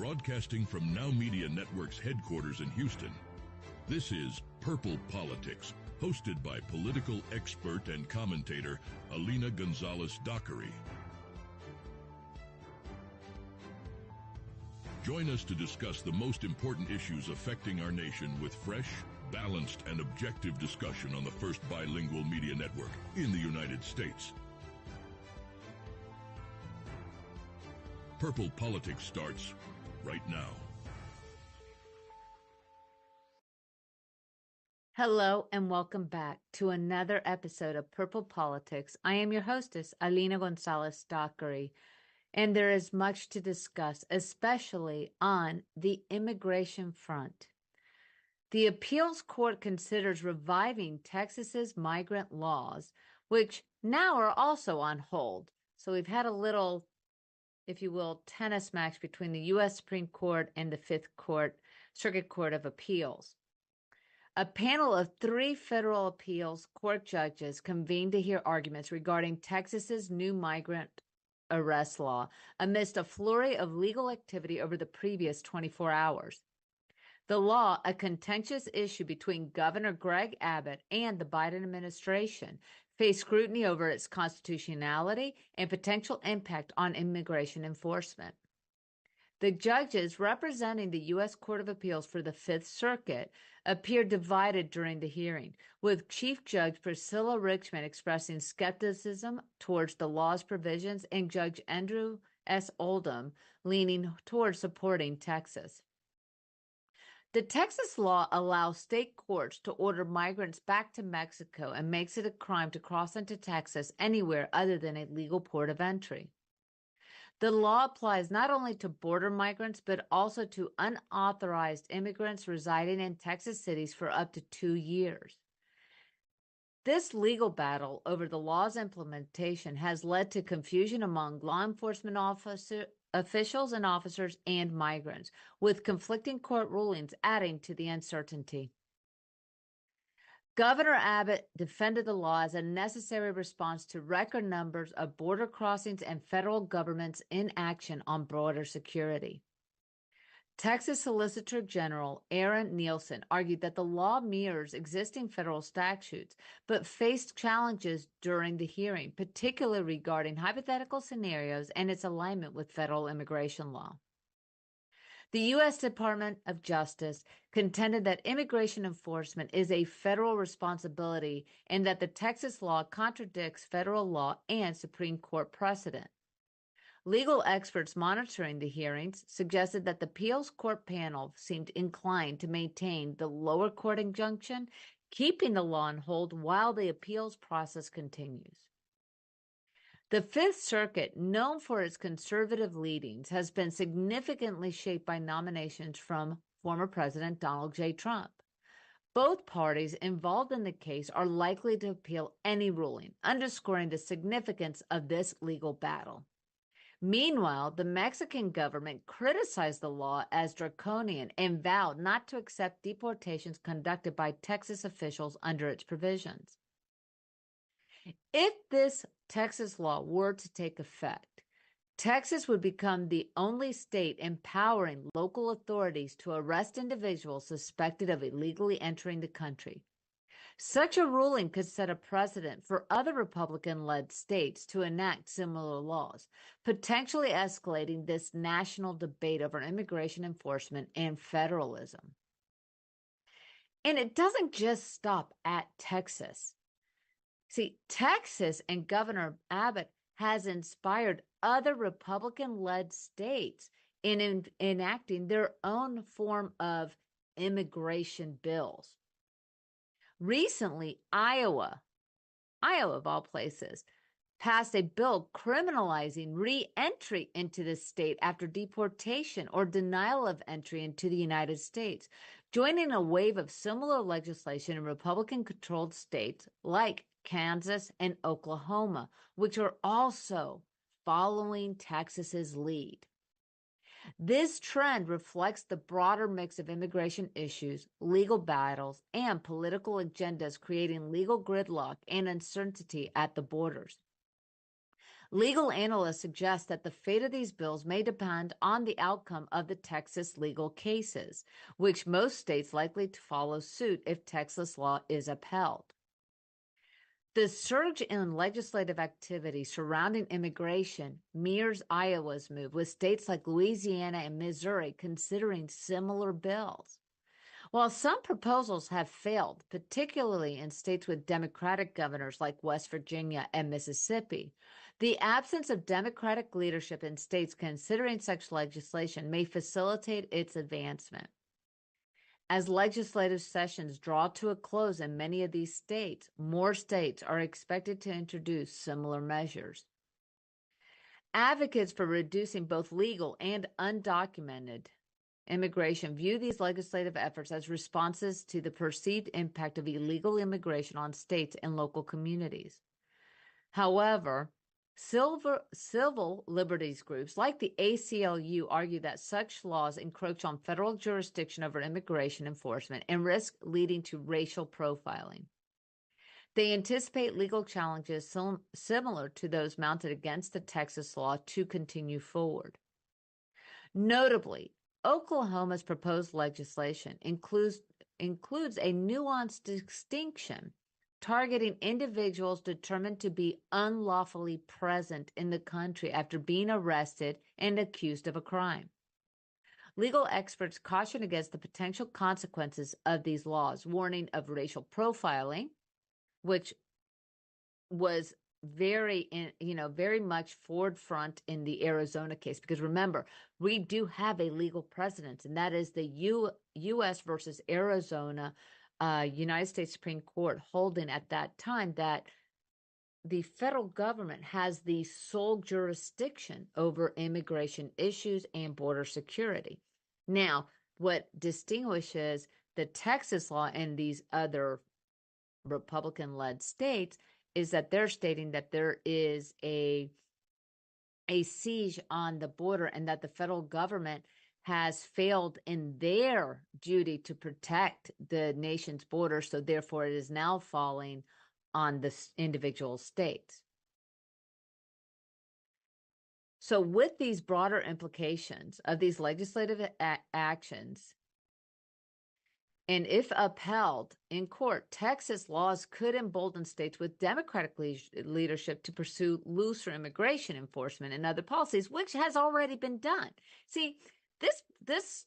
Broadcasting from Now Media Network's headquarters in Houston, this is Purple Politics, hosted by political expert and commentator Alina Gonzalez-Dockery. Join us to discuss the most important issues affecting our nation with fresh, balanced, and objective discussion on the first bilingual media network in the United States. Purple Politics starts right now. Hello and welcome back to another episode of Purple Politics. I am your hostess, Alina Gonzalez-Dockery, and there is much to discuss, especially on the immigration front. The appeals court considers reviving Texas's migrant laws, which now are also on hold. So we've had a little, if you will, tennis match between the U.S. Supreme Court and the Fifth Circuit Court of Appeals. A panel of 3 federal appeals court judges convened to hear arguments regarding Texas's new migrant arrest law amidst a flurry of legal activity over the previous 24 hours. The law, a contentious issue between Governor Greg Abbott and the Biden administration, faced scrutiny over its constitutionality and potential impact on immigration enforcement. The judges representing the U.S. Court of Appeals for the Fifth Circuit appeared divided during the hearing, with Chief Judge Priscilla Richmond expressing skepticism towards the law's provisions and Judge Andrew S. Oldham leaning towards supporting Texas. The Texas law allows state courts to order migrants back to Mexico and makes it a crime to cross into Texas anywhere other than a legal port of entry. The law applies not only to border migrants, but also to unauthorized immigrants residing in Texas cities for up to 2 years. This legal battle over the law's implementation has led to confusion among law enforcement officials and officers and migrants, with conflicting court rulings adding to the uncertainty. Governor Abbott defended the law as a necessary response to record numbers of border crossings and federal government's inaction on border security. Texas Solicitor General Aaron Nielsen argued that the law mirrors existing federal statutes, but faced challenges during the hearing, particularly regarding hypothetical scenarios and its alignment with federal immigration law. The U.S. Department of Justice contended that immigration enforcement is a federal responsibility and that the Texas law contradicts federal law and Supreme Court precedent. Legal experts monitoring the hearings suggested that the appeals court panel seemed inclined to maintain the lower court injunction, keeping the law on hold while the appeals process continues. The Fifth Circuit, known for its conservative leanings, has been significantly shaped by nominations from former President Donald J. Trump. Both parties involved in the case are likely to appeal any ruling, underscoring the significance of this legal battle. Meanwhile, the Mexican government criticized the law as draconian and vowed not to accept deportations conducted by Texas officials under its provisions. If this Texas law were to take effect, Texas would become the only state empowering local authorities to arrest individuals suspected of illegally entering the country. Such a ruling could set a precedent for other Republican-led states to enact similar laws, potentially escalating this national debate over immigration enforcement and federalism. And it doesn't just stop at Texas. See, Texas and Governor Abbott has inspired other Republican-led states in enacting their own form of immigration bills. Recently, Iowa of all places, passed a bill criminalizing re-entry into the state after deportation or denial of entry into the United States, joining a wave of similar legislation in Republican-controlled states like Kansas and Oklahoma, which are also following Texas's lead. This trend reflects the broader mix of immigration issues, legal battles, and political agendas creating legal gridlock and uncertainty at the borders. Legal analysts suggest that the fate of these bills may depend on the outcome of the Texas legal cases, which most states likely to follow suit if Texas law is upheld. The surge in legislative activity surrounding immigration mirrors Iowa's move, with states like Louisiana and Missouri considering similar bills. While some proposals have failed, particularly in states with Democratic governors like West Virginia and Mississippi, the absence of Democratic leadership in states considering such legislation may facilitate its advancement. As legislative sessions draw to a close in many of these states, more states are expected to introduce similar measures. Advocates for reducing both legal and undocumented immigration view these legislative efforts as responses to the perceived impact of illegal immigration on states and local communities. However, civil liberties groups like the ACLU argue that such laws encroach on federal jurisdiction over immigration enforcement and risk leading to racial profiling. They anticipate legal challenges similar to those mounted against the Texas law to continue forward. Notably, Oklahoma's proposed legislation includes a nuanced distinction targeting individuals determined to be unlawfully present in the country after being arrested and accused of a crime. Legal experts caution against the potential consequences of these laws, warning of racial profiling, which was very much forefront in the Arizona case, because remember, we do have a legal precedent, and that is the U.S. versus Arizona United States Supreme Court holding at that time that the federal government has the sole jurisdiction over immigration issues and border security. Now, what distinguishes the Texas law and these other Republican-led states is that they're stating that there is a siege on the border and that the federal government has failed in their duty to protect the nation's border, so therefore it is now falling on the individual states. So with these broader implications of these legislative actions, and if upheld in court, Texas laws could embolden states with Democratic leadership to pursue looser immigration enforcement and other policies, which has already been done. See, this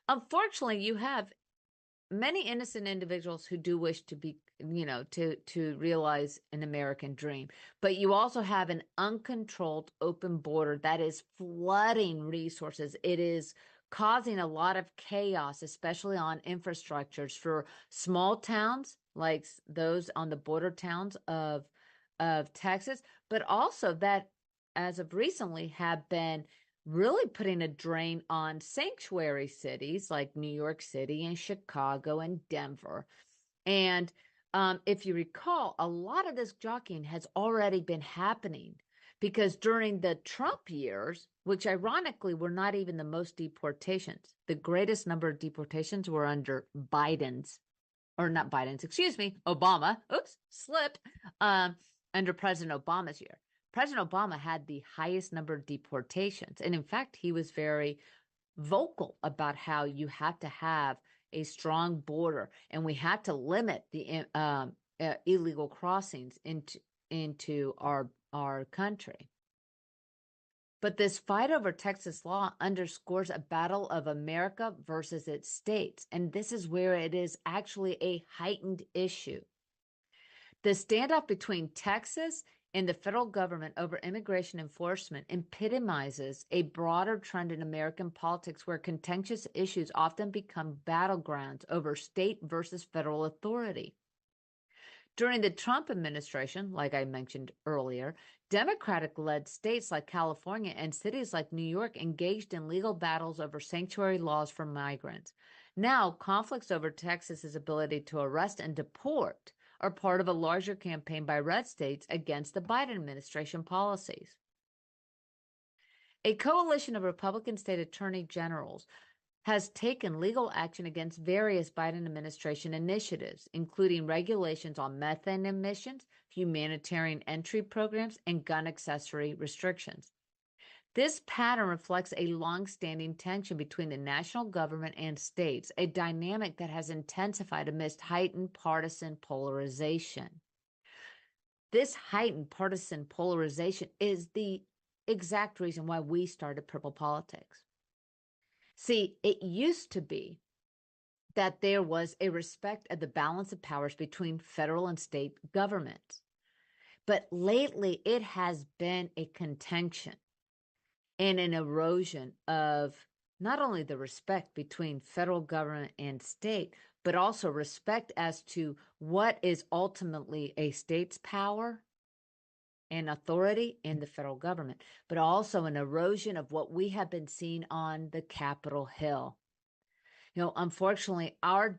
unfortunately, you have many innocent individuals who do wish to be, to realize an American dream. But you also have an uncontrolled open border that is flooding resources. It is causing a lot of chaos, especially on infrastructures for small towns like those on the border towns of Texas, but also that as of recently have been really putting a drain on sanctuary cities like New York City and Chicago and Denver. And if you recall, a lot of this jockeying has already been happening because during the Trump years, which ironically were not even the most deportations, the greatest number of deportations were under Obama, under President Obama's year. President Obama had the highest number of deportations. And in fact, he was very vocal about how you have to have a strong border and we have to limit the illegal crossings into our country. But this fight over Texas law underscores a battle of America versus its states. And this is where it is actually a heightened issue. The standoff between Texas and the federal government over immigration enforcement epitomizes a broader trend in American politics where contentious issues often become battlegrounds over state versus federal authority. During the Trump administration, like I mentioned earlier, Democratic-led states like California and cities like New York engaged in legal battles over sanctuary laws for migrants. Now, conflicts over Texas's ability to arrest and deport are part of a larger campaign by red states against the Biden administration policies. A coalition of Republican state attorney generals has taken legal action against various Biden administration initiatives, including regulations on methane emissions, humanitarian entry programs, and gun accessory restrictions. This pattern reflects a long-standing tension between the national government and states, a dynamic that has intensified amidst heightened partisan polarization. This heightened partisan polarization is the exact reason why we started Purple Politics. See, it used to be that there was a respect of the balance of powers between federal and state governments. But lately, it has been a contention and an erosion of not only the respect between federal government and state, but also respect as to what is ultimately a state's power and authority in the federal government, but also an erosion of what we have been seeing on the Capitol Hill. Unfortunately, our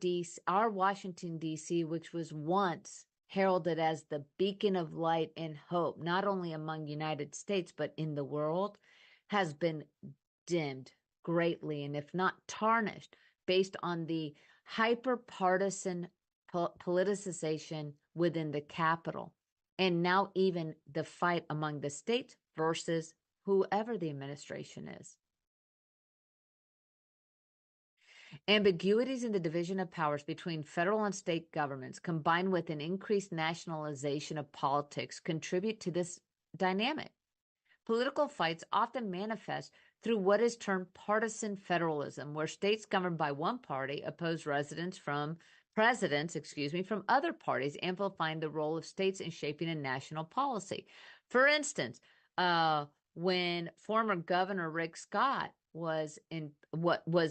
Washington, D.C., which was once heralded as the beacon of light and hope, not only among United States, but in the world, has been dimmed greatly, and if not tarnished, based on the hyper-partisan politicization within the Capitol, and now even the fight among the states versus whoever the administration is. Ambiguities in the division of powers between federal and state governments, combined with an increased nationalization of politics, contribute to this dynamic. Political fights often manifest through what is termed partisan federalism, where states governed by one party oppose presidents from other parties, amplifying the role of states in shaping a national policy. For instance, when former Governor Rick Scott was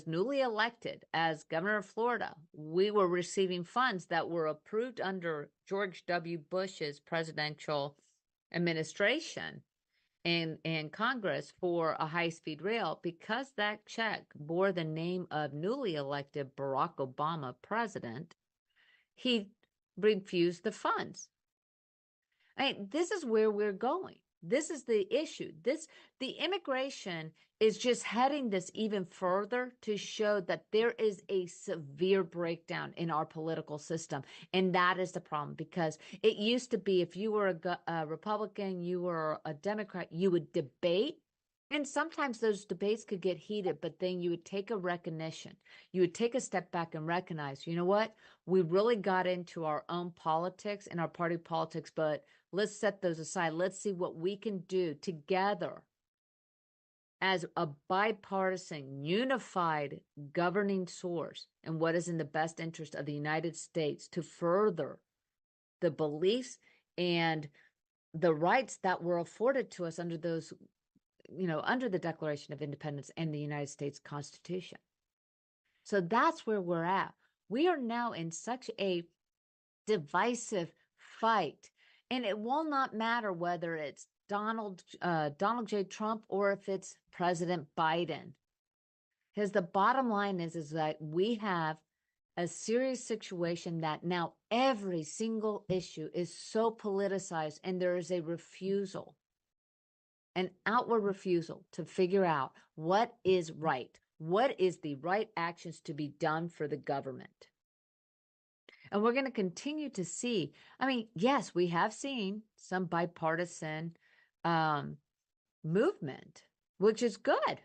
newly elected as governor of Florida, we were receiving funds that were approved under George W. Bush's presidential administration and Congress for a high-speed rail. Because that check bore the name of newly elected Barack Obama president, he refused the funds. This is where we're going. This is the issue. The immigration is just heading this even further to show that there is a severe breakdown in our political system. And that is the problem, because it used to be if you were a Republican, you were a Democrat, you would debate. And sometimes those debates could get heated, but then you would take a recognition. You would take a step back and recognize, you know what? We really got into our own politics and our party politics, but let's set those aside. Let's see what we can do together as a bipartisan, unified governing source, and what is in the best interest of the United States to further the beliefs and the rights that were afforded to us under those, under the Declaration of Independence and the United States Constitution. So that's where we're at. We are now in such a divisive fight, and it will not matter whether it's Donald J. Trump or if it's President Biden. Because the bottom line is that we have a serious situation that now every single issue is so politicized, and there is a refusal, an outward refusal to figure out what is right. What is the right actions to be done for the government? And we're going to continue to see, yes, we have seen some bipartisan movement, which is good.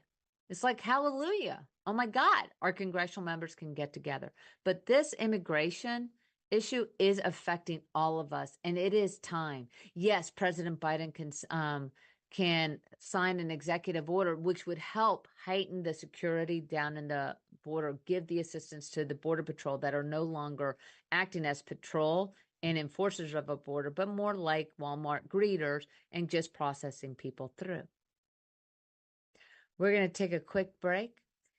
It's like, hallelujah. Oh my God, our congressional members can get together. But this immigration issue is affecting all of us, and it is time. Yes, President Biden can sign an executive order, which would help heighten the security down in the border, give the assistance to the Border Patrol that are no longer acting as patrol and enforcers of a border, but more like Walmart greeters and just processing people through. We're going to take a quick break,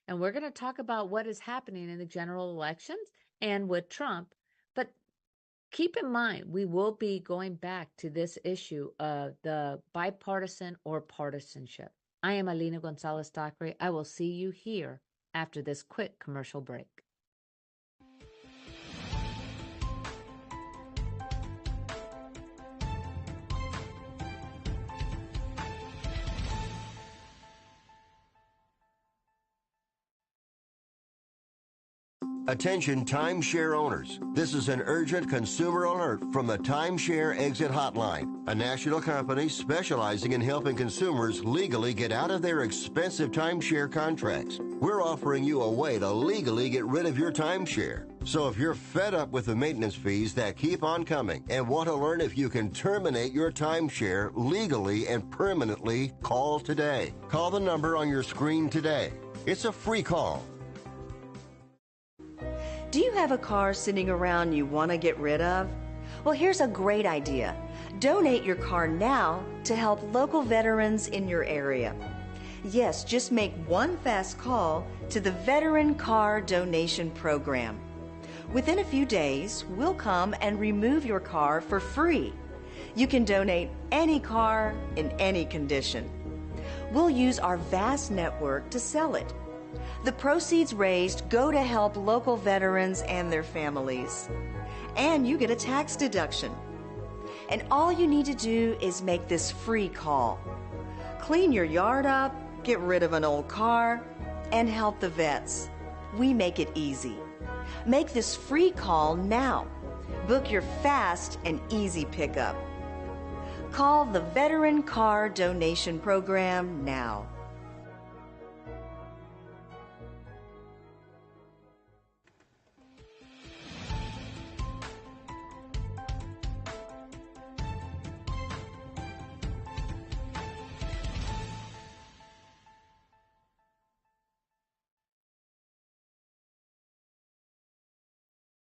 and we're going to talk about what is happening in the general elections and with Trump. But keep in mind, we will be going back to this issue of the bipartisan or partisanship. I am Alina Gonzalez-Dockery. I will see you here after this quick commercial break. Attention timeshare owners. This is an urgent consumer alert from the Timeshare Exit Hotline, a national company specializing in helping consumers legally get out of their expensive timeshare contracts. We're offering you a way to legally get rid of your timeshare. So if you're fed up with the maintenance fees that keep on coming and want to learn if you can terminate your timeshare legally and permanently, call today. Call the number on your screen today. It's a free call. Do you have a car sitting around you want to get rid of? Well, here's a great idea. Donate your car now to help local veterans in your area. Yes, just make one fast call to the Veteran Car Donation Program. Within a few days, we'll come and remove your car for free. You can donate any car in any condition. We'll use our vast network to sell it. The proceeds raised go to help local veterans and their families. And you get a tax deduction. And all you need to do is make this free call. Clean your yard up, get rid of an old car, and help the vets. We make it easy. Make this free call now. Book your fast and easy pickup. Call the Veteran Car Donation Program now.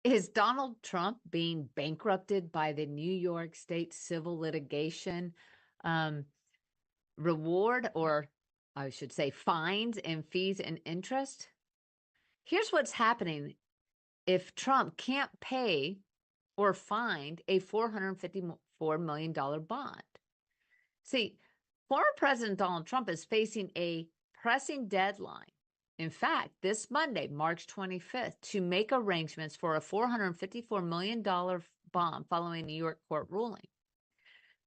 Is Donald Trump being bankrupted by the New York State civil litigation reward, or I should say fines and fees and interest? Here's what's happening if Trump can't pay or find a $454 million bond. See, former President Donald Trump is facing a pressing deadline. In fact, this Monday, March 25th, to make arrangements for a $454 million bond following a New York court ruling.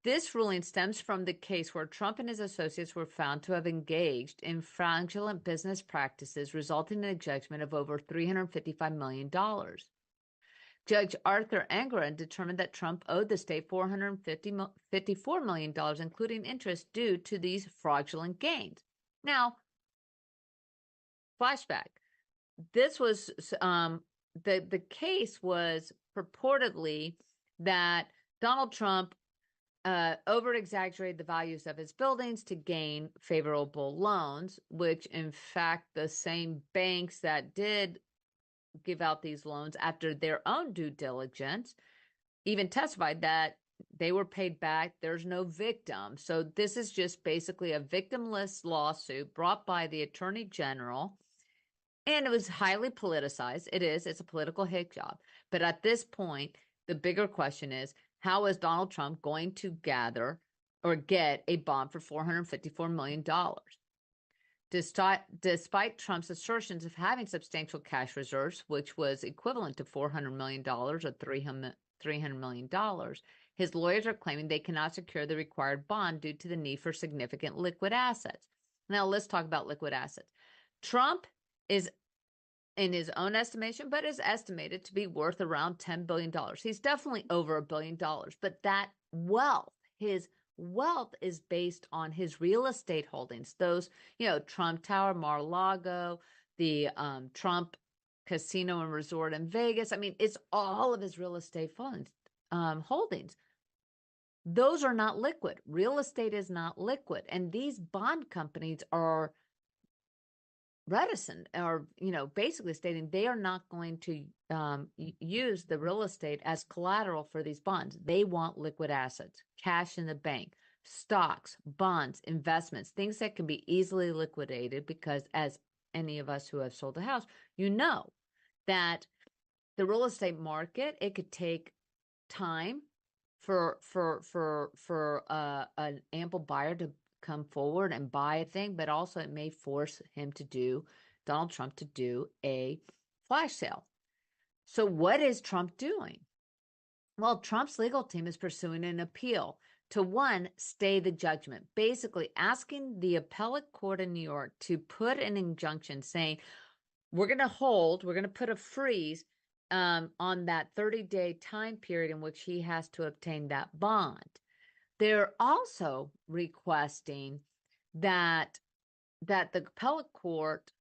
This ruling stems from the case where Trump and his associates were found to have engaged in fraudulent business practices, resulting in a judgment of over $355 million. Judge Arthur Engoron determined that Trump owed the state $454 million, including interest due to these fraudulent gains. Now, flashback. This was the case was purportedly that Donald Trump over-exaggerated the values of his buildings to gain favorable loans, which in fact the same banks that did give out these loans after their own due diligence even testified that they were paid back. There's no victim. So this is just basically a victimless lawsuit brought by the Attorney General. And it was highly politicized. It's a political hit job. But at this point, the bigger question is, how is Donald Trump going to gather or get a bond for $454 million? Despite Trump's assertions of having substantial cash reserves, which was equivalent to $400 million or $300 million, his lawyers are claiming they cannot secure the required bond due to the need for significant liquid assets. Now, let's talk about liquid assets. Trump is, in his own estimation, but is estimated to be worth around $10 billion. He's definitely over $1 billion, but that wealth, his wealth is based on his real estate holdings. Those, Trump Tower, Mar-a-Lago, the Trump Casino and Resort in Vegas. I mean, it's all of his real estate funds, holdings. Those are not liquid. Real estate is not liquid. And these bond companies are reticent, or basically stating they are not going to use the real estate as collateral for these bonds. They want liquid assets, cash in the bank, stocks, bonds, investments, things that can be easily liquidated, because as any of us who have sold a house, that the real estate market, it could take time for an ample buyer to come forward and buy a thing, but also it may force Donald Trump to do a flash sale. So what is Trump doing? Well, Trump's legal team is pursuing an appeal to stay the judgment, basically asking the appellate court in New York to put an injunction saying, we're going to put a freeze on that 30-day time period in which he has to obtain that bond. They're also requesting that the appellate court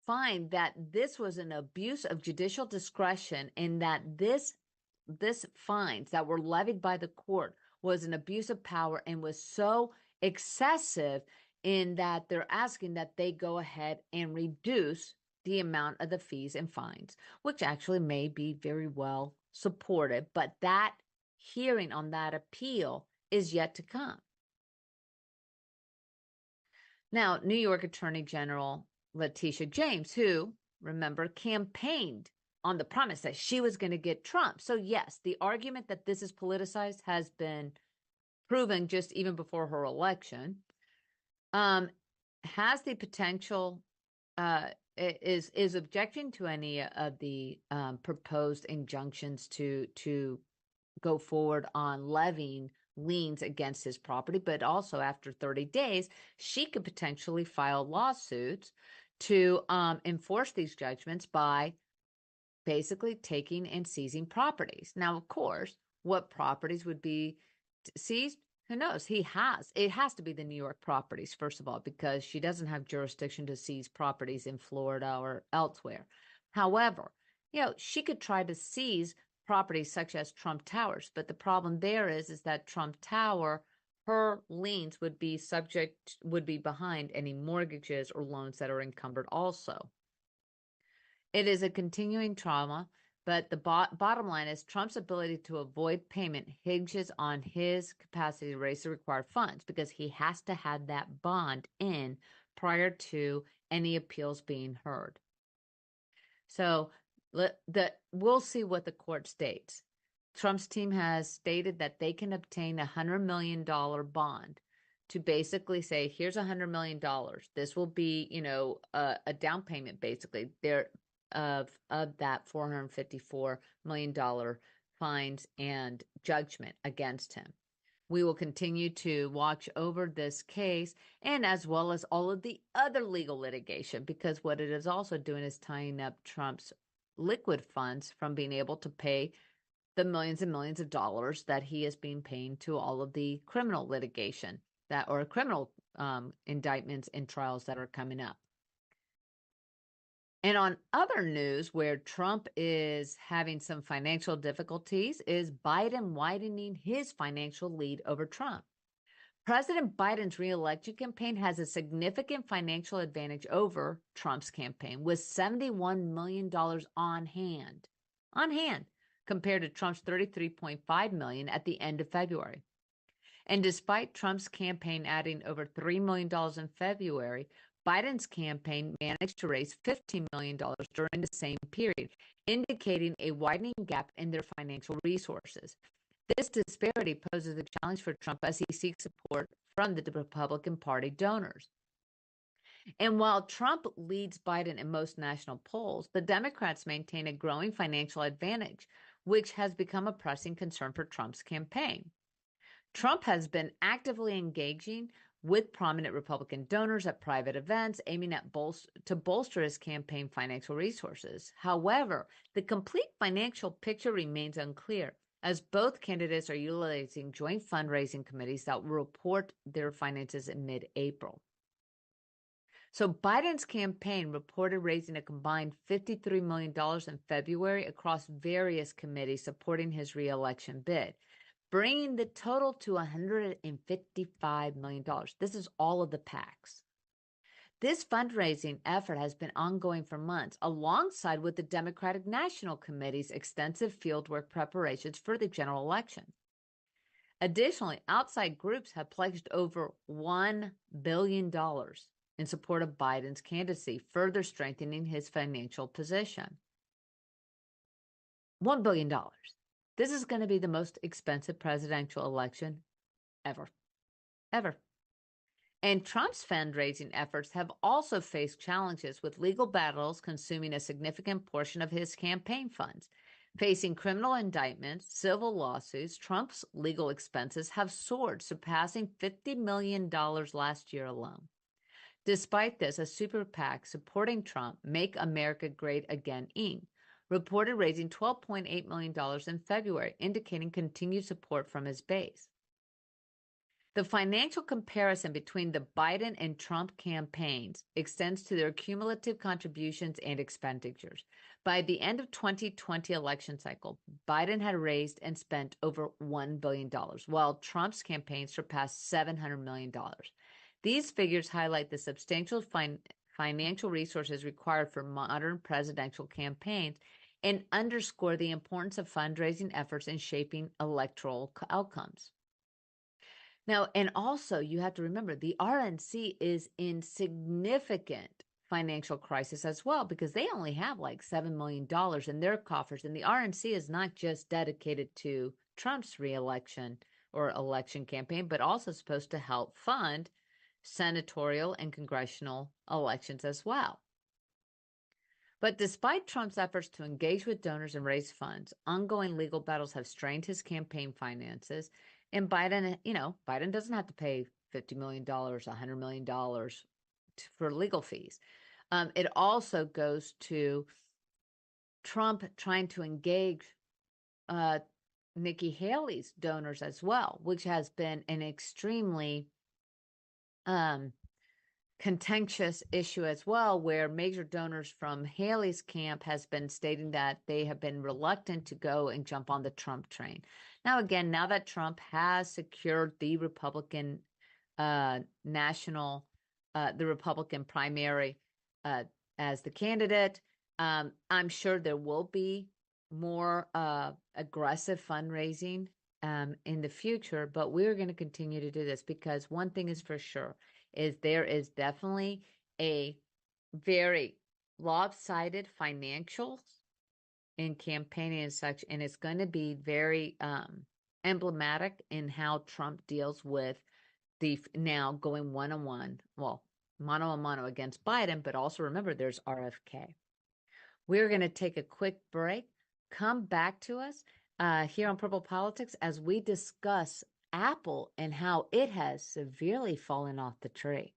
find that this was an abuse of judicial discretion and that this fines that were levied by the court was an abuse of power and was so excessive in that they're asking that they go ahead and reduce the amount of the fees and fines, which actually may be very well supported, but that hearing on that appeal is yet to come. Now, New York Attorney General Letitia James, who, remember, campaigned on the promise that she was going to get Trump. So yes, the argument that this is politicized has been proven just even before her election, has the potential, is objecting to any of the proposed injunctions to go forward on levying liens against his property, but also after 30 days, she could potentially file lawsuits to enforce these judgments by basically taking and seizing properties. Now, of course, what properties would be seized? Who knows? It has to be the New York properties, first of all, because she doesn't have jurisdiction to seize properties in Florida or elsewhere. However, she could try to seize properties such as Trump Towers, but the problem there is that Trump Tower, her liens would be behind any mortgages or loans that are encumbered also. It is a continuing trauma, but the bottom line is Trump's ability to avoid payment hinges on his capacity to raise the required funds because he has to have that bond in prior to any appeals being heard. So we'll see what the court states. Trump's team has stated that they can obtain a $100 million bond to basically say, here's $100 million. This will be, a down payment, basically, of that $454 million fines and judgment against him. We will continue to watch over this case and as well as all of the other legal litigation, because what it is also doing is tying up Trump's liquid funds from being able to pay the millions and millions of dollars that he has been paying to all of the criminal litigation or criminal indictments and trials that are coming up. And on other news where Trump is having some financial difficulties is Biden widening his financial lead over Trump. President Biden's re-election campaign has a significant financial advantage over Trump's campaign with $71 million on hand, compared to Trump's $33.5 million at the end of February. And despite Trump's campaign adding over $3 million in February, Biden's campaign managed to raise $15 million during the same period, indicating a widening gap in their financial resources. This disparity poses a challenge for Trump as he seeks support from the Republican Party donors. And while Trump leads Biden in most national polls, the Democrats maintain a growing financial advantage, which has become a pressing concern for Trump's campaign. Trump has been actively engaging with prominent Republican donors at private events, aiming at to bolster his campaign financial resources. However, the complete financial picture remains unclear, as both candidates are utilizing joint fundraising committees that will report their finances in mid-April. So Biden's campaign reported raising a combined $53 million in February across various committees supporting his re-election bid, bringing the total to $155 million. This is all of the PACs. This fundraising effort has been ongoing for months, alongside with the Democratic National Committee's extensive fieldwork preparations for the general election. Additionally, outside groups have pledged over $1 billion in support of Biden's candidacy, further strengthening his financial position. $1 billion. This is going to be the most expensive presidential election ever. And Trump's fundraising efforts have also faced challenges, with legal battles consuming a significant portion of his campaign funds. Facing criminal indictments, civil lawsuits, Trump's legal expenses have soared, surpassing $50 million last year alone. Despite this, a super PAC supporting Trump, Make America Great Again, Inc., reported raising $12.8 million in February, indicating continued support from his base. The financial comparison between the Biden and Trump campaigns extends to their cumulative contributions and expenditures. By the end of 2020 election cycle, Biden had raised and spent over $1 billion, while Trump's campaign surpassed $700 million. These figures highlight the substantial financial resources required for modern presidential campaigns and underscore the importance of fundraising efforts in shaping electoral outcomes. Now, and also you have to remember the RNC is in significant financial crisis as well, because they only have like $7 million in their coffers. And the RNC is not just dedicated to Trump's reelection or election campaign, but also supposed to help fund senatorial and congressional elections as well. But despite Trump's efforts to engage with donors and raise funds, ongoing legal battles have strained his campaign finances. And Biden, Biden doesn't have to pay $50 million, $100 million for legal fees. It also goes to Trump trying to engage Nikki Haley's donors as well, which has been an extremely contentious issue as well, where major donors from Haley's camp has been stating that they have been reluctant to go and jump on the Trump train. Now, again, now that Trump has secured the Republican the Republican primary as the candidate, I'm sure there will be more aggressive fundraising in the future, but we're going to continue to do this because one thing is for sure is there is definitely a very lopsided financials in campaigning and such, and it's going to be very emblematic in how Trump deals with the now going one-on-one, well, mano-a-mano against Biden, but also remember there's RFK. We're going to take a quick break, come back to us here on Purple Politics as we discuss Apple and how it has severely fallen off the tree.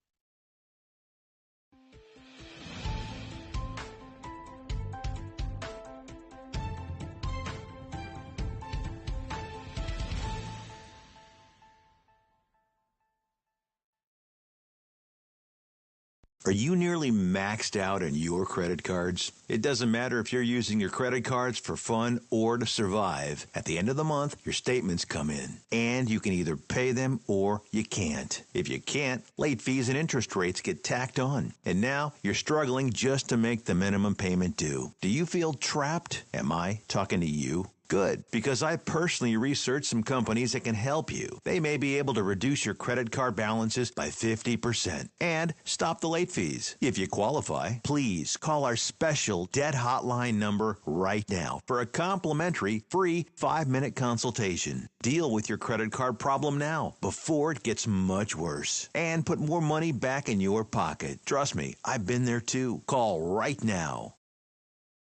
Are you nearly maxed out on your credit cards? It doesn't matter if you're using your credit cards for fun or to survive. At the end of the month, your statements come in, and you can either pay them or you can't. If you can't, late fees and interest rates get tacked on. And now you're struggling just to make the minimum payment due. Do you feel trapped? Am I talking to you? Good, because I personally researched some companies that can help you. They may be able to reduce your credit card balances by 50% and stop the late fees. If you qualify, please call our special debt hotline number right now for a complimentary free 5-minute consultation. Deal with your credit card problem now before it gets much worse and put more money back in your pocket. Trust me, I've been there too. Call right now.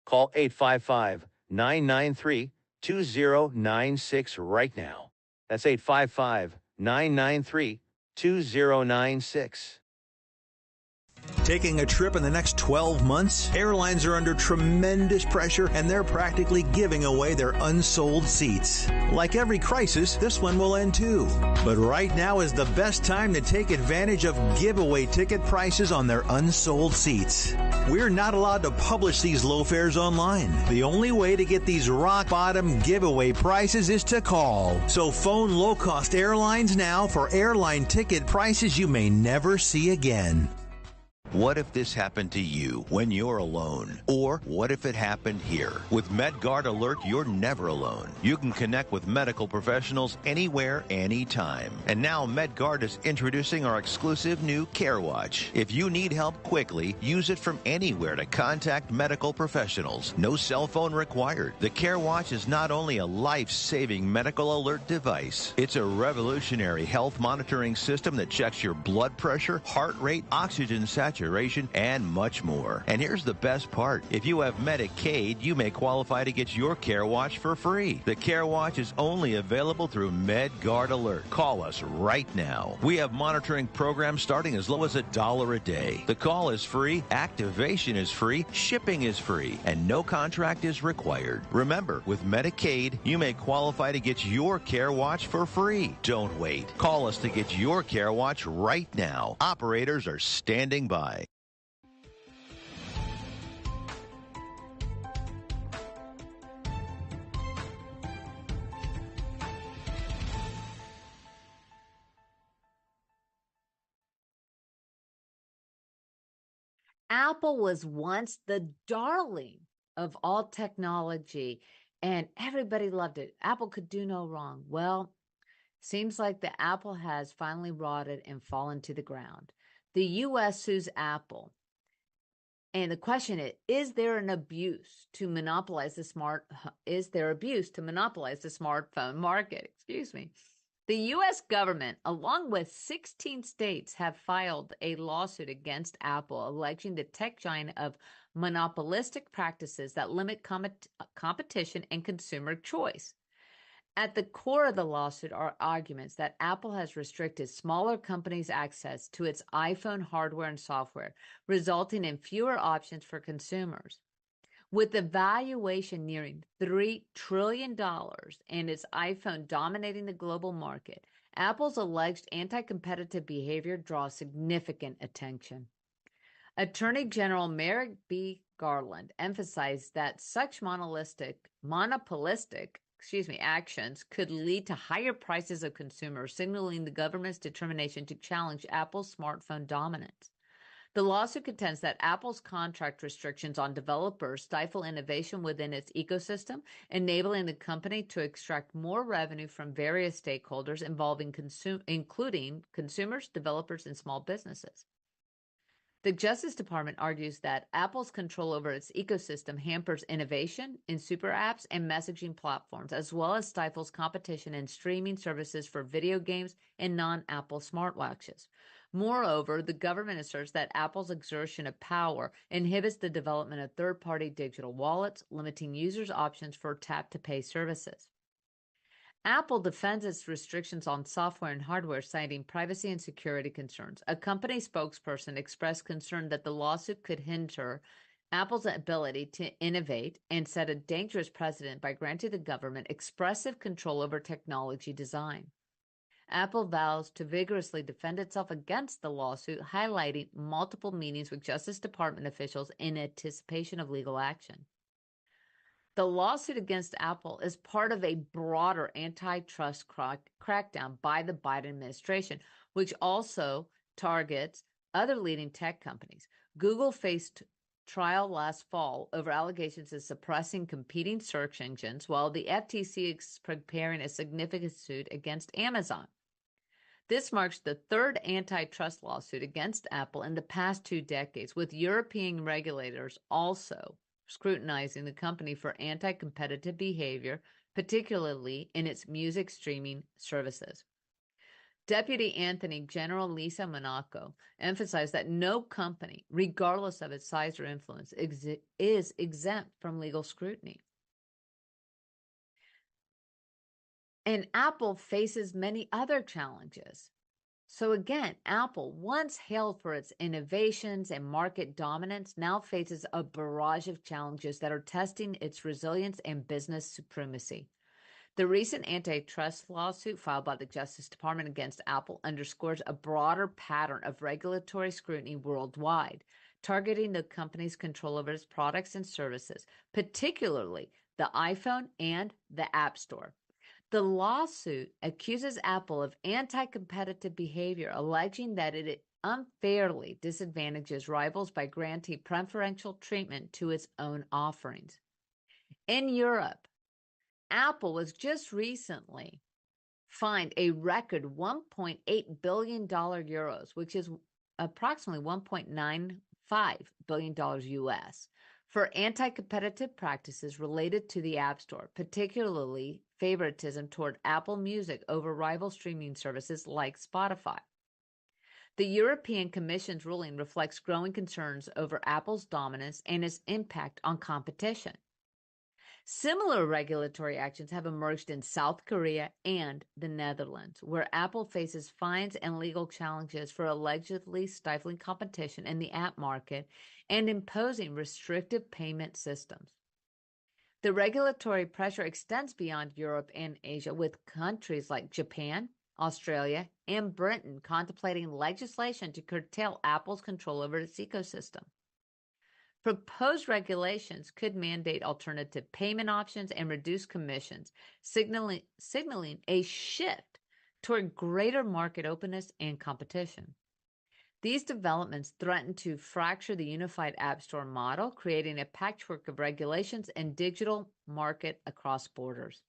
Call 855-993-2096 right now. That's 855-993-2096. Taking a trip in the next 12 months? Airlines are under tremendous pressure and they're practically giving away their unsold seats. Like every crisis, this one will end too. But right now is the best time to take advantage of giveaway ticket prices on their unsold seats. We're not allowed to publish these low fares online. The only way to get these rock bottom giveaway prices is to call. So phone low-cost airlines now for airline ticket prices you may never see again. What if this happened to you when you're alone? Or what if it happened here? With MedGuard Alert, you're never alone. You can connect with medical professionals anywhere, anytime. And now MedGuard is introducing our exclusive new CareWatch. If you need help quickly, use it from anywhere to contact medical professionals. No cell phone required. The CareWatch is not only a life-saving medical alert device, it's a revolutionary health monitoring system that checks your blood pressure, heart rate, oxygen saturation, saturation, and much more. And here's the best part. If you have Medicaid, you may qualify to get your Care Watch for free. The Care Watch is only available through MedGuard Alert. Call us right now. We have monitoring programs starting as low as $1 a day. The call is free, activation is free, shipping is free, and no contract is required. Remember, with Medicaid, you may qualify to get your Care Watch for free. Don't wait. Call us to get your Care Watch right now. Operators are standing by. Apple was once the darling of all technology, and everybody loved it. Apple could do no wrong. Well, seems like the apple has finally rotted and fallen to the ground. The U.S. sues Apple. And the question is there an abuse to monopolize the smartphone market? Excuse me. The U.S. government, along with 16 states, have filed a lawsuit against Apple, alleging the tech giant of monopolistic practices that limit competition and consumer choice. At the core of the lawsuit are arguments that Apple has restricted smaller companies' access to its iPhone hardware and software, resulting in fewer options for consumers. With the valuation nearing $3 trillion and its iPhone dominating the global market, Apple's alleged anti-competitive behavior draws significant attention. Attorney General Merrick B. Garland emphasized that such monopolistic actions could lead to higher prices of consumers, signaling the government's determination to challenge Apple's smartphone dominance. The lawsuit contends that Apple's contract restrictions on developers stifle innovation within its ecosystem, enabling the company to extract more revenue from various stakeholders including consumers, developers, and small businesses. The Justice Department argues that Apple's control over its ecosystem hampers innovation in super apps and messaging platforms, as well as stifles competition in streaming services for video games and non-Apple smartwatches. Moreover, the government asserts that Apple's exertion of power inhibits the development of third-party digital wallets, limiting users' options for tap-to-pay services. Apple defends its restrictions on software and hardware, citing privacy and security concerns. A company spokesperson expressed concern that the lawsuit could hinder Apple's ability to innovate and set a dangerous precedent by granting the government expressive control over technology design. Apple vows to vigorously defend itself against the lawsuit, highlighting multiple meetings with Justice Department officials in anticipation of legal action. The lawsuit against Apple is part of a broader antitrust crackdown by the Biden administration, which also targets other leading tech companies. Google faced trial last fall over allegations of suppressing competing search engines, while the FTC is preparing a significant suit against Amazon. This marks the third antitrust lawsuit against Apple in the past 2 decades, with European regulators also scrutinizing the company for anti-competitive behavior, particularly in its music streaming services. Deputy Attorney General Lisa Monaco emphasized that no company, regardless of its size or influence, is exempt from legal scrutiny. And Apple faces many other challenges. So again, Apple, once hailed for its innovations and market dominance, now faces a barrage of challenges that are testing its resilience and business supremacy. The recent antitrust lawsuit filed by the Justice Department against Apple underscores a broader pattern of regulatory scrutiny worldwide, targeting the company's control over its products and services, particularly the iPhone and the App Store. The lawsuit accuses Apple of anti-competitive behavior, alleging that it unfairly disadvantages rivals by granting preferential treatment to its own offerings. In Europe, Apple was just recently fined a record $1.8 billion euros, which is approximately $1.95 billion US, for anti-competitive practices related to the App Store, particularly favoritism toward Apple Music over rival streaming services like Spotify. The European Commission's ruling reflects growing concerns over Apple's dominance and its impact on competition. Similar regulatory actions have emerged in South Korea and the Netherlands, where Apple faces fines and legal challenges for allegedly stifling competition in the app market and imposing restrictive payment systems. The regulatory pressure extends beyond Europe and Asia, with countries like Japan, Australia, and Britain contemplating legislation to curtail Apple's control over its ecosystem. Proposed regulations could mandate alternative payment options and reduce commissions, signaling a shift toward greater market openness and competition. These developments threaten to fracture the unified App Store model, creating a patchwork of regulations and digital market across borders.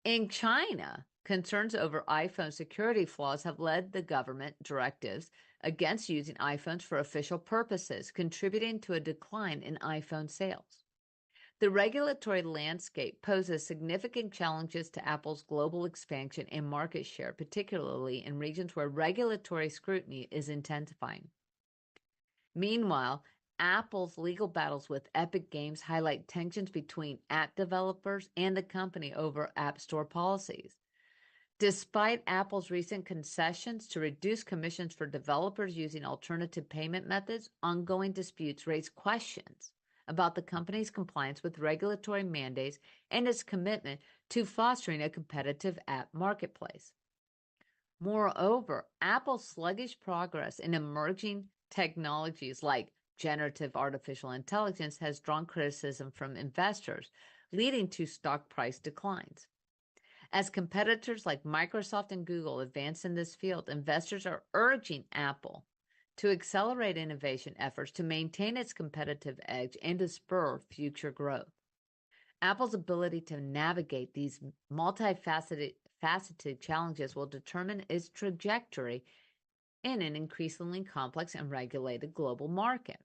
In China, concerns over iPhone security flaws have led the government directives against using iPhones for official purposes, contributing to a decline in iPhone sales. The regulatory landscape poses significant challenges to Apple's global expansion and market share, particularly in regions where regulatory scrutiny is intensifying. Meanwhile, Apple's legal battles with Epic Games highlight tensions between app developers and the company over App Store policies. Despite Apple's recent concessions to reduce commissions for developers using alternative payment methods, ongoing disputes raise questions about the company's compliance with regulatory mandates and its commitment to fostering a competitive app marketplace. Moreover, Apple's sluggish progress in emerging technologies like generative artificial intelligence has drawn criticism from investors, leading to stock price declines. As competitors like Microsoft and Google advance in this field, investors are urging Apple to accelerate innovation efforts to maintain its competitive edge and to spur future growth. Apple's ability to navigate these multifaceted challenges will determine its trajectory in an increasingly complex and regulated global market.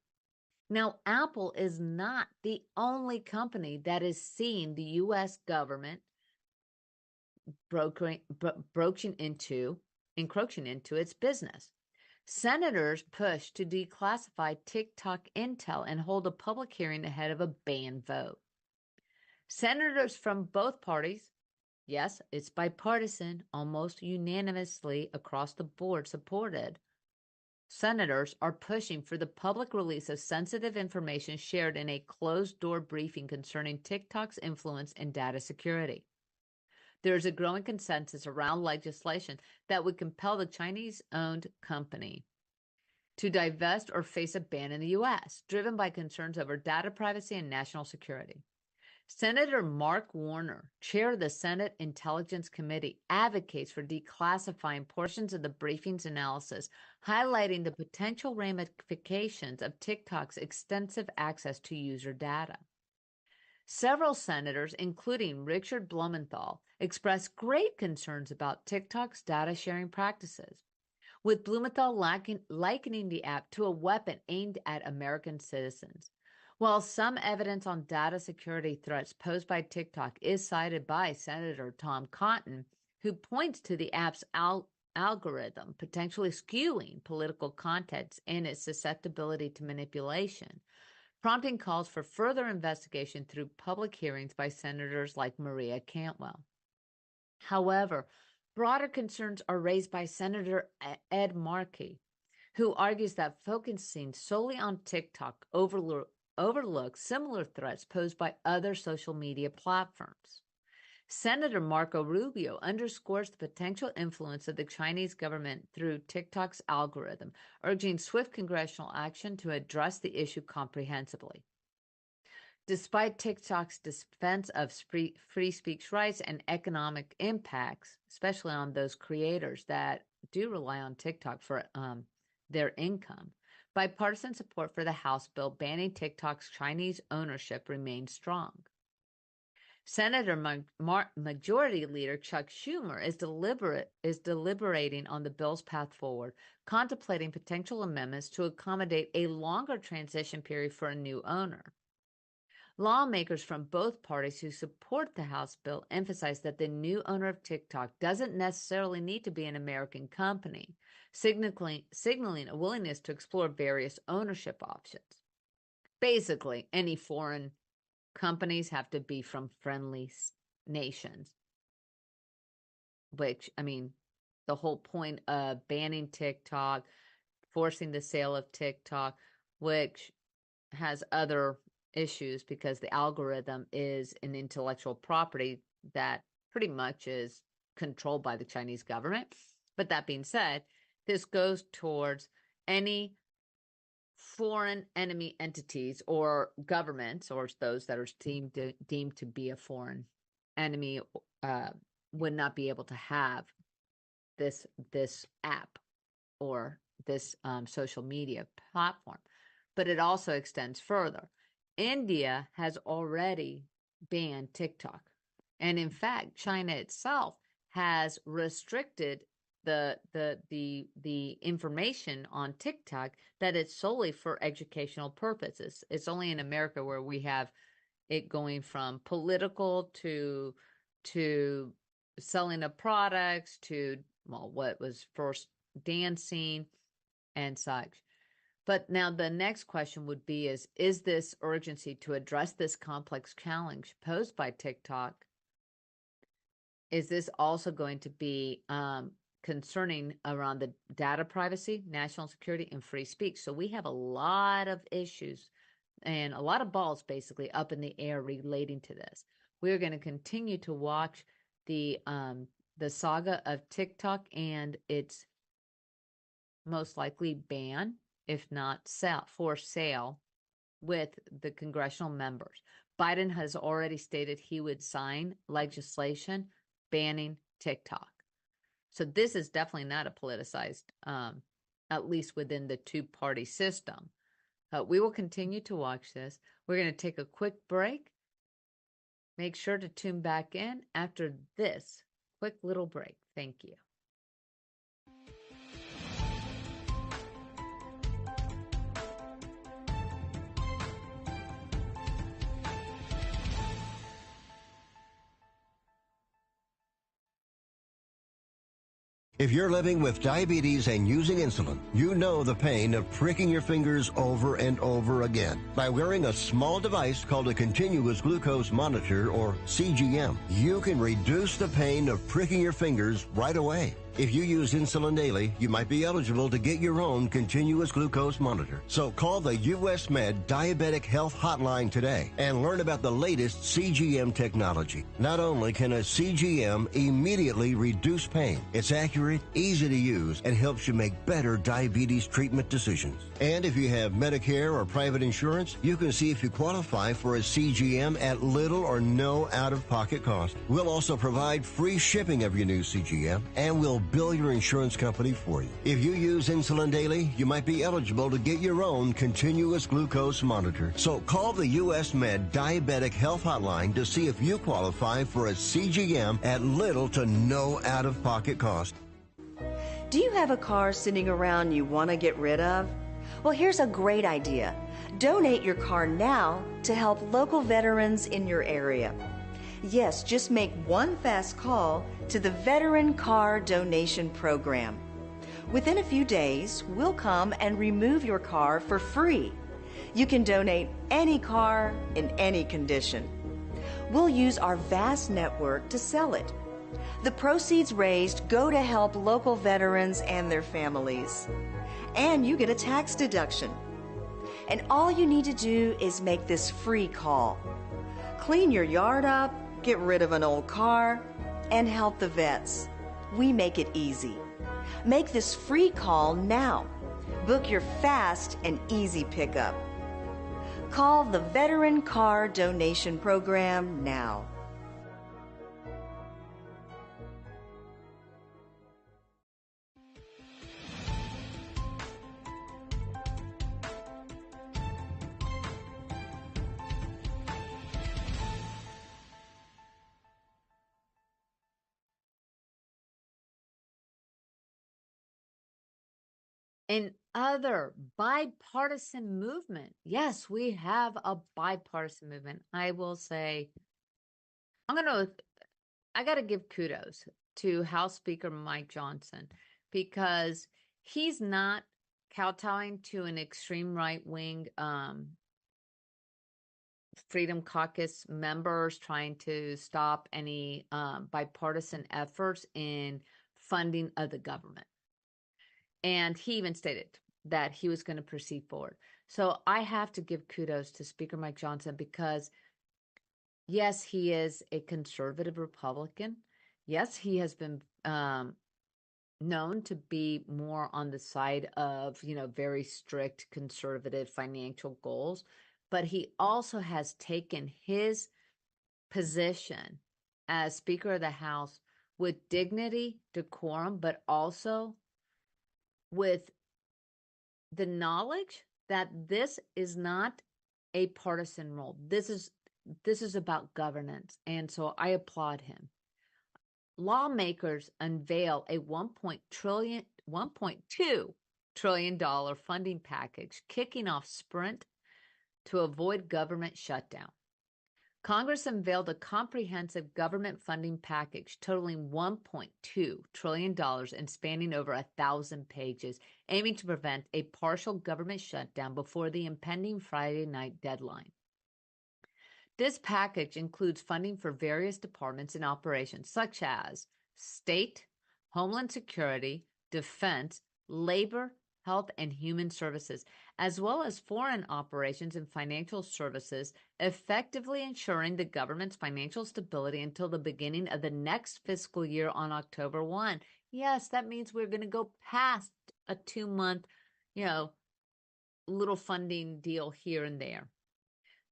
Now, Apple is not the only company that is seeing the U.S. government encroaching into its business. Senators pushed to declassify TikTok intel and hold a public hearing ahead of a ban vote. Senators from both parties, yes, it's bipartisan, almost unanimously across the board supported, senators are pushing for the public release of sensitive information shared in a closed-door briefing concerning TikTok's influence and data security. There is a growing consensus around legislation that would compel the Chinese-owned company to divest or face a ban in the U.S., driven by concerns over data privacy and national security. Senator Mark Warner, chair of the Senate Intelligence Committee, advocates for declassifying portions of the briefing's analysis, highlighting the potential ramifications of TikTok's extensive access to user data. Several senators, including Richard Blumenthal, expressed great concerns about TikTok's data sharing practices, with Blumenthal likening the app to a weapon aimed at American citizens. While some evidence on data security threats posed by TikTok is cited by Senator Tom Cotton, who points to the app's algorithm potentially skewing political content and its susceptibility to manipulation, prompting calls for further investigation through public hearings by senators like Maria Cantwell. However, broader concerns are raised by Senator Ed Markey, who argues that focusing solely on TikTok overlooks similar threats posed by other social media platforms. Senator Marco Rubio underscores the potential influence of the Chinese government through TikTok's algorithm, urging swift congressional action to address the issue comprehensively. Despite TikTok's defense of free speech rights and economic impacts, especially on those creators that do rely on TikTok for their income, bipartisan support for the House bill banning TikTok's Chinese ownership remains strong. Senator Majority Leader Chuck Schumer is deliberating on the bill's path forward, contemplating potential amendments to accommodate a longer transition period for a new owner. Lawmakers from both parties who support the House bill emphasize that the new owner of TikTok doesn't necessarily need to be an American company, signaling a willingness to explore various ownership options. Basically, any foreign companies have to be from friendly nations, which, I mean, the whole point of banning TikTok, forcing the sale of TikTok, which has other issues because the algorithm is an intellectual property that pretty much is controlled by the Chinese government. But that being said, this goes towards any foreign enemy entities or governments, or those that are deemed to be a foreign enemy, would not be able to have this app or this social media platform. But it also extends further. India has already banned TikTok. And in fact, China itself has restricted the information on TikTok that it's solely for educational purposes. It's only in America where we have it going from political to selling of products to, well, what was first dancing and such. But now the next question would be is this urgency to address this complex challenge posed by TikTok, is this also going to be concerning around the data privacy, national security, and free speech? So we have a lot of issues and a lot of balls basically up in the air relating to this. We're going to continue to watch the saga of TikTok and its most likely ban, if not for sale, with the congressional members. Biden has already stated he would sign legislation banning TikTok. So this is definitely not a politicized, at least within the two-party system. We will continue to watch this. We're going to take a quick break. Make sure to tune back in after this quick little break. Thank you. If you're living with diabetes and using insulin, you know the pain of pricking your fingers over and over again. By wearing a small device called a continuous glucose monitor, or CGM, you can reduce the pain of pricking your fingers right away. If you use insulin daily, you might be eligible to get your own continuous glucose monitor. So call the US Med Diabetic Health Hotline today and learn about the latest CGM technology. Not only can a CGM immediately reduce pain, it's accurate, easy to use, and helps you make better diabetes treatment decisions. And if you have Medicare or private insurance, you can see if you qualify for a CGM at little or no out-of-pocket cost. We'll also provide free shipping of your new CGM, and we'll bill your insurance company for you. If you use insulin daily, you might be eligible to get your own continuous glucose monitor. So call the US Med Diabetic Health Hotline to see if you qualify for a CGM at little to no out-of-pocket cost. Do you have a car sitting around you want to get rid of? Well, here's a great idea. Donate your car now to help local veterans in your area. Yes, just make one fast call to the Veteran Car Donation Program. Within a few days, we'll come and remove your car for free. You can donate any car in any condition. We'll use our vast network to sell it. The proceeds raised go to help local veterans and their families. And you get a tax deduction. And all you need to do is make this free call. Clean your yard up, get rid of an old car, and help the vets. We make it easy. Make this free call now. Book your fast and easy pickup. Call the Veteran Car Donation Program now. and other bipartisan movement. Yes, we have a bipartisan movement. I will say, I got to give kudos to House Speaker Mike Johnson because he's not kowtowing to an extreme right-wing Freedom Caucus members trying to stop any bipartisan efforts in funding of the government. And he even stated that he was going to proceed forward. So I have to give kudos to Speaker Mike Johnson because, yes, he is a conservative Republican. Yes, he has been known to be more on the side of, very strict conservative financial goals. But he also has taken his position as Speaker of the House with dignity, decorum, but also with the knowledge that this is not a partisan role. This is about governance. And so I applaud him. Lawmakers unveil a $1.2 trillion funding package, kicking off sprint to avoid government shutdown. Congress unveiled a comprehensive government funding package totaling $1.2 trillion and spanning over 1,000 pages, aiming to prevent a partial government shutdown before the impending Friday night deadline. This package includes funding for various departments and operations such as State, Homeland Security, Defense, Labor, Health and Human Services, as well as foreign operations and financial services, effectively ensuring the government's financial stability until the beginning of the next fiscal year on October 1. Yes, that means we're going to go past a 2-month, little funding deal here and there.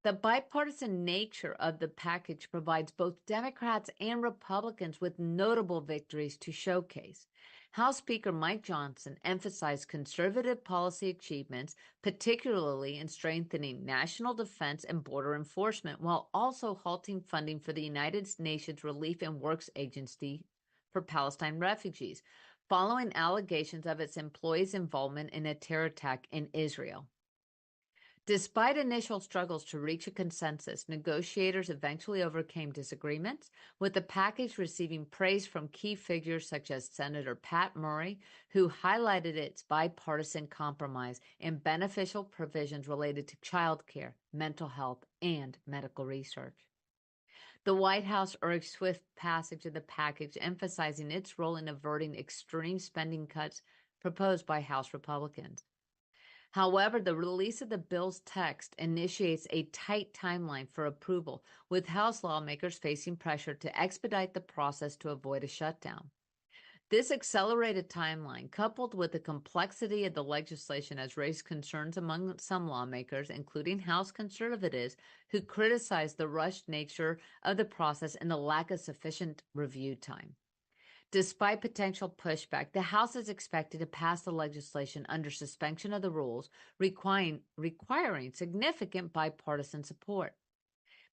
The bipartisan nature of the package provides both Democrats and Republicans with notable victories to showcase. House Speaker Mike Johnson emphasized conservative policy achievements, particularly in strengthening national defense and border enforcement, while also halting funding for the United Nations Relief and Works Agency for Palestine refugees, following allegations of its employees' involvement in a terror attack in Israel. Despite initial struggles to reach a consensus, negotiators eventually overcame disagreements, with the package receiving praise from key figures such as Senator Pat Murray, who highlighted its bipartisan compromise and beneficial provisions related to child care, mental health, and medical research. The White House urged swift passage of the package, emphasizing its role in averting extreme spending cuts proposed by House Republicans. However, the release of the bill's text initiates a tight timeline for approval, with House lawmakers facing pressure to expedite the process to avoid a shutdown. This accelerated timeline, coupled with the complexity of the legislation, has raised concerns among some lawmakers, including House conservatives, who criticize the rushed nature of the process and the lack of sufficient review time. Despite potential pushback, the House is expected to pass the legislation under suspension of the rules, requiring significant bipartisan support.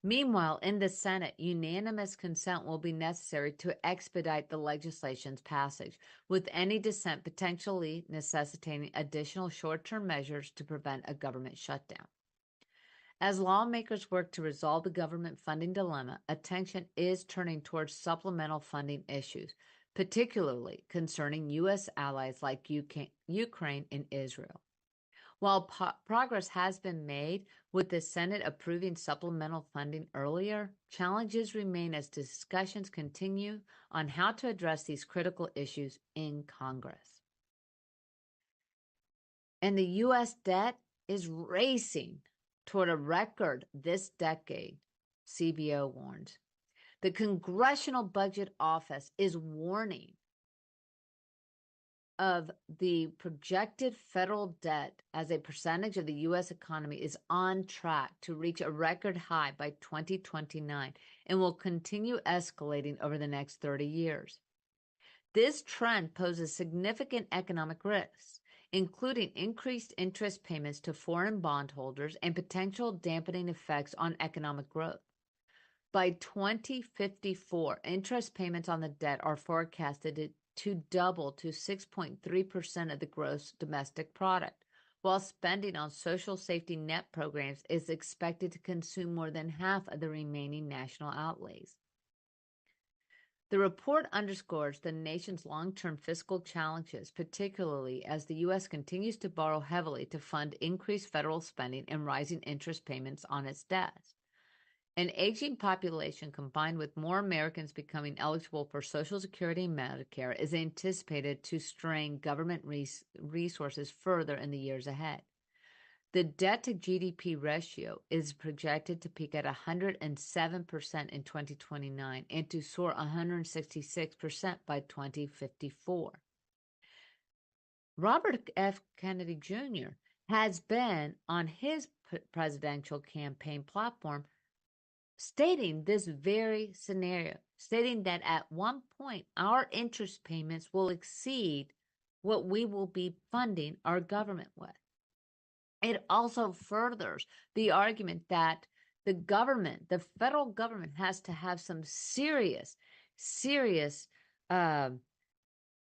Meanwhile, in the Senate, unanimous consent will be necessary to expedite the legislation's passage, with any dissent potentially necessitating additional short-term measures to prevent a government shutdown. As lawmakers work to resolve the government funding dilemma, attention is turning towards supplemental funding issues, particularly concerning U.S. allies like Ukraine and Israel. While progress has been made, with the Senate approving supplemental funding earlier, challenges remain as discussions continue on how to address these critical issues in Congress. And the U.S. debt is racing toward a record this decade, CBO warns. The Congressional Budget Office is warning of the projected federal debt as a percentage of the U.S. economy is on track to reach a record high by 2029 and will continue escalating over the next 30 years. This trend poses significant economic risks, including increased interest payments to foreign bondholders and potential dampening effects on economic growth. By 2054, interest payments on the debt are forecasted to double to 6.3% of the gross domestic product, while spending on social safety net programs is expected to consume more than half of the remaining national outlays. The report underscores the nation's long-term fiscal challenges, particularly as the U.S. continues to borrow heavily to fund increased federal spending and rising interest payments on its debt. An aging population combined with more Americans becoming eligible for Social Security and Medicare is anticipated to strain government resources further in the years ahead. The debt-to-GDP ratio is projected to peak at 107% in 2029 and to soar 166% by 2054. Robert F. Kennedy Jr. has been on his presidential campaign platform stating this very scenario, stating that at one point our interest payments will exceed what we will be funding our government with. It also furthers the argument that the government, the federal government, has to have some serious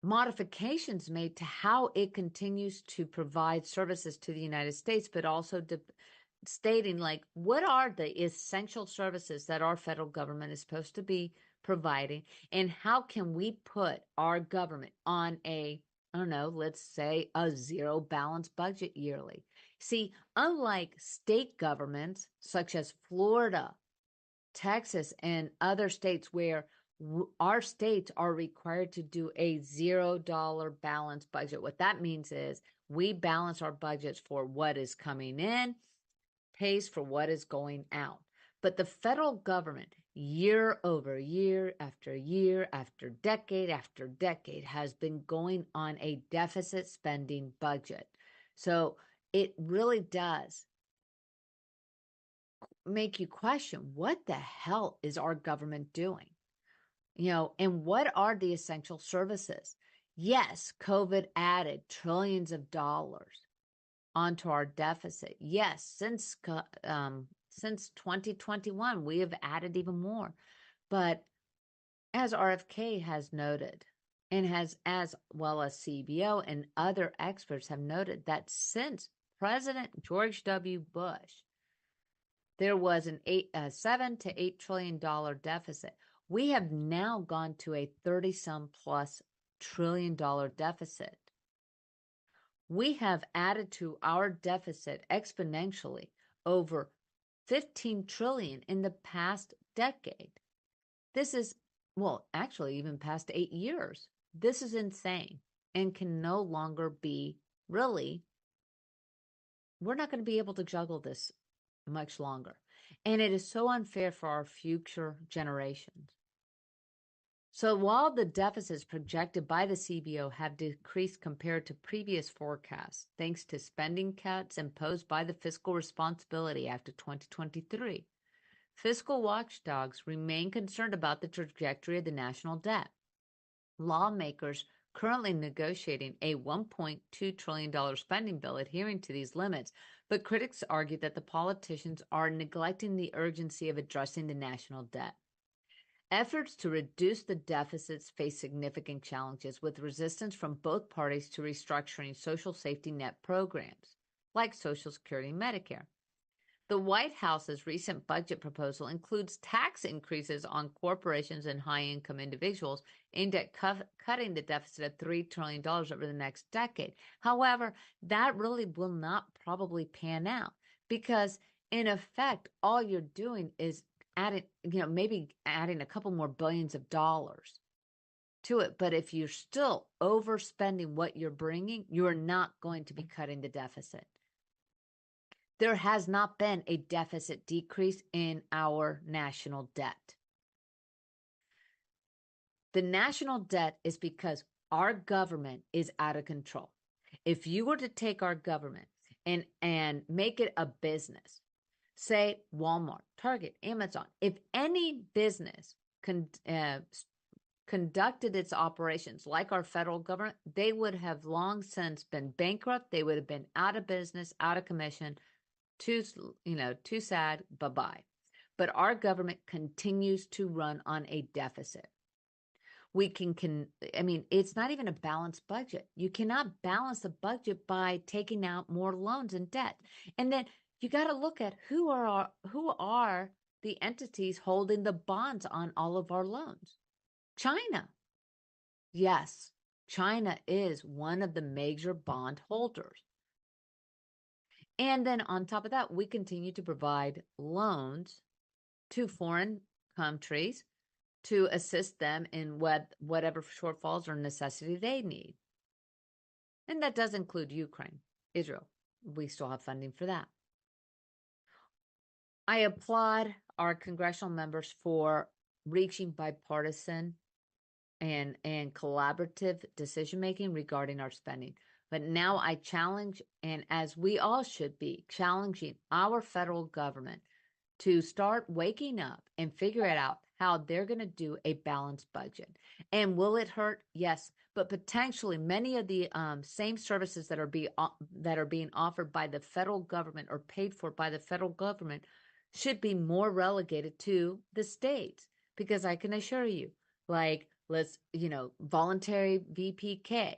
modifications made to how it continues to provide services to the United States, but also stating like what are the essential services that our federal government is supposed to be providing, and how can we put our government on a, I don't know, let's say a zero balance budget yearly. See, unlike state governments such as Florida, Texas, and other states where our states are required to do a $0 balance budget, what that means is we balance our budgets for what is coming in, pays for what is going out. But the federal government, year over year after year after decade has been going on a deficit spending budget. So it really does make you question, what the hell is our government doing? You know, and what are the essential services? Yes, COVID added trillions of dollars onto our deficit. Yes, since 2021, we have added even more. But as RFK has noted, and has as well as CBO and other experts have noted, that since President George W. Bush, there was an $7 to $8 trillion deficit. We have now gone to a 30-some plus trillion dollar deficit. We have added to our deficit exponentially over 15 trillion in the past decade. This is, well, actually even past 8 years. This is insane and can no longer be really, we're not going to be able to juggle this much longer. And it is so unfair for our future generations. So while the deficits projected by the CBO have decreased compared to previous forecasts, thanks to spending cuts imposed by the Fiscal Responsibility Act of 2023, fiscal watchdogs remain concerned about the trajectory of the national debt. Lawmakers currently negotiating a $1.2 trillion spending bill adhering to these limits, but critics argue that the politicians are neglecting the urgency of addressing the national debt. Efforts to reduce the deficits face significant challenges, with resistance from both parties to restructuring social safety net programs, like Social Security and Medicare. The White House's recent budget proposal includes tax increases on corporations and high-income individuals aimed at cutting the deficit of $3 trillion over the next decade. However, that really will not probably pan out because, in effect, all you're doing is adding, maybe adding a couple more billions of dollars to it. But if you're still overspending what you're bringing, you're not going to be cutting the deficit. There has not been a deficit decrease in our national debt. The national debt is because our government is out of control. If you were to take our government and make it a business, say Walmart, Target, Amazon, if any business conducted its operations like our federal government, they would have long since been bankrupt. They would have been out of business, out of commission, too sad, bye-bye. But our government continues to run on a deficit. it's not even a balanced budget. You cannot balance the budget by taking out more loans and debt. And then you got to look at who are the entities holding the bonds on all of our loans. China. Yes, China is one of the major bond holders. And then on top of that, we continue to provide loans to foreign countries to assist them in whatever shortfalls or necessity they need. And that does include Ukraine, Israel. We still have funding for that. I applaud our congressional members for reaching bipartisan and collaborative decision-making regarding our spending. But now I challenge, and as we all should be, challenging our federal government to start waking up and figure it out how they're going to do a balanced budget. And will it hurt? Yes, but potentially many of the same services that are being offered by the federal government or paid for by the federal government should be more relegated to the states. Because I can assure you, like, voluntary VPK,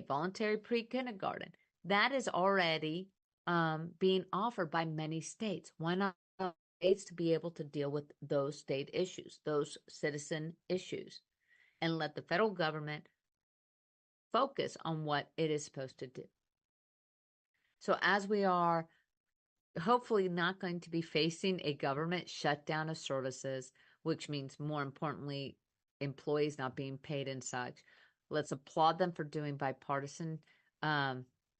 voluntary pre-kindergarten, that is already being offered by many states. Why not states to be able to deal with those state issues, those citizen issues, and let the federal government focus on what it is supposed to do? So as we are hopefully not going to be facing a government shutdown of services, which means more importantly, employees not being paid and such, let's applaud them for doing bipartisan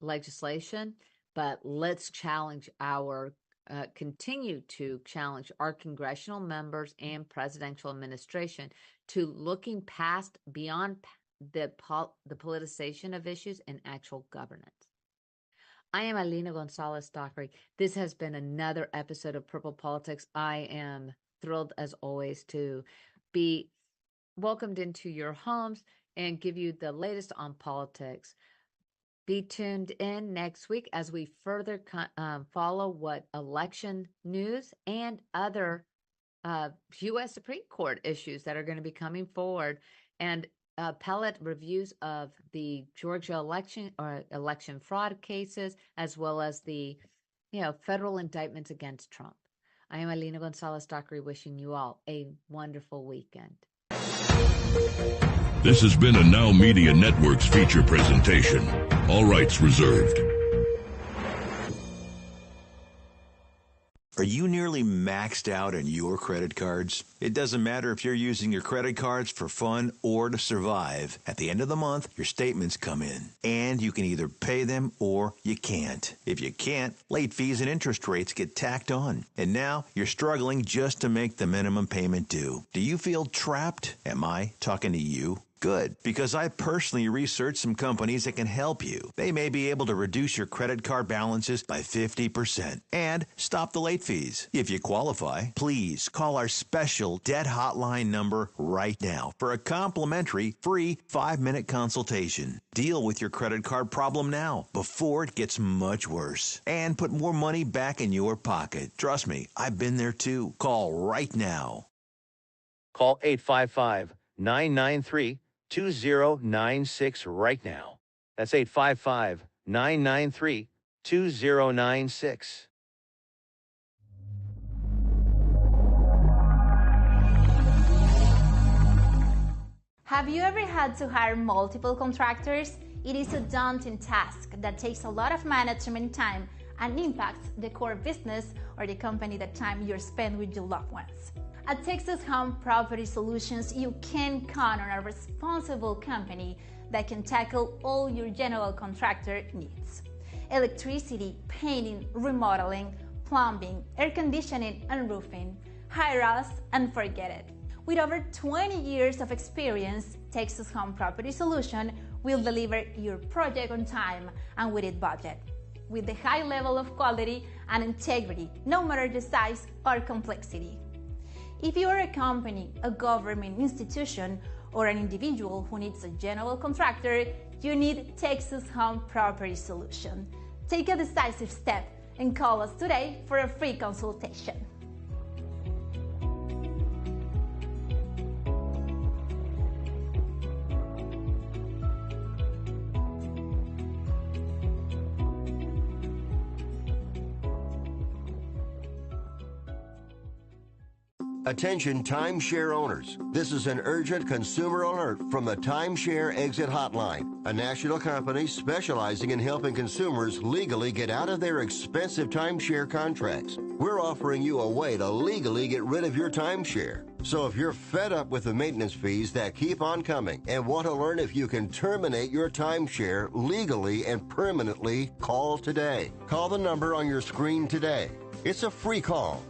legislation, but let's continue to challenge our congressional members and presidential administration to looking beyond the politicization of issues and actual governance. I am Alina Gonzalez-Dockery. This has been another episode of Purple Politics. I am thrilled, as always, to be welcomed into your homes and give you the latest on politics. Be tuned in next week as we further follow what election news and other U.S. Supreme Court issues that are going to be coming forward, and appellate reviews of the Georgia election or election fraud cases, as well as the federal indictments against Trump. I am Alina Gonzalez-Dockery, wishing you all a wonderful weekend. This has been a Now Media Networks feature presentation. All rights reserved. Are you nearly maxed out on your credit cards? It doesn't matter if you're using your credit cards for fun or to survive. At the end of the month, your statements come in, and you can either pay them or you can't. If you can't, late fees and interest rates get tacked on. And now you're struggling just to make the minimum payment due. Do you feel trapped? Am I talking to you? Good, because I personally researched some companies that can help you. They may be able to reduce your credit card balances by 50% and stop the late fees. If you qualify, please call our special debt hotline number right now for a complimentary free 5-minute consultation. Deal with your credit card problem now before it gets much worse and put more money back in your pocket. Trust me, I've been there too. Call right now. Call 855-993-2096 right now. That's 855-993-2096. Have you ever had to hire multiple contractors? It is a daunting task that takes a lot of management time and impacts the core business or the company that time you're spent with your loved ones. At Texas Home Property Solutions, you can count on a responsible company that can tackle all your general contractor needs. Electricity, painting, remodeling, plumbing, air conditioning, and roofing. Hire us and forget it. With over 20 years of experience, Texas Home Property Solution will deliver your project on time and within budget, with the high level of quality and integrity, no matter the size or complexity. If you are a company, a government institution, or an individual who needs a general contractor, you need Texas Home Property Solution. Take a decisive step and call us today for a free consultation. Attention timeshare owners. This is an urgent consumer alert from the Timeshare Exit Hotline, a national company specializing in helping consumers legally get out of their expensive timeshare contracts. We're offering you a way to legally get rid of your timeshare. So if you're fed up with the maintenance fees that keep on coming and want to learn if you can terminate your timeshare legally and permanently, call today. Call the number on your screen today. It's a free call.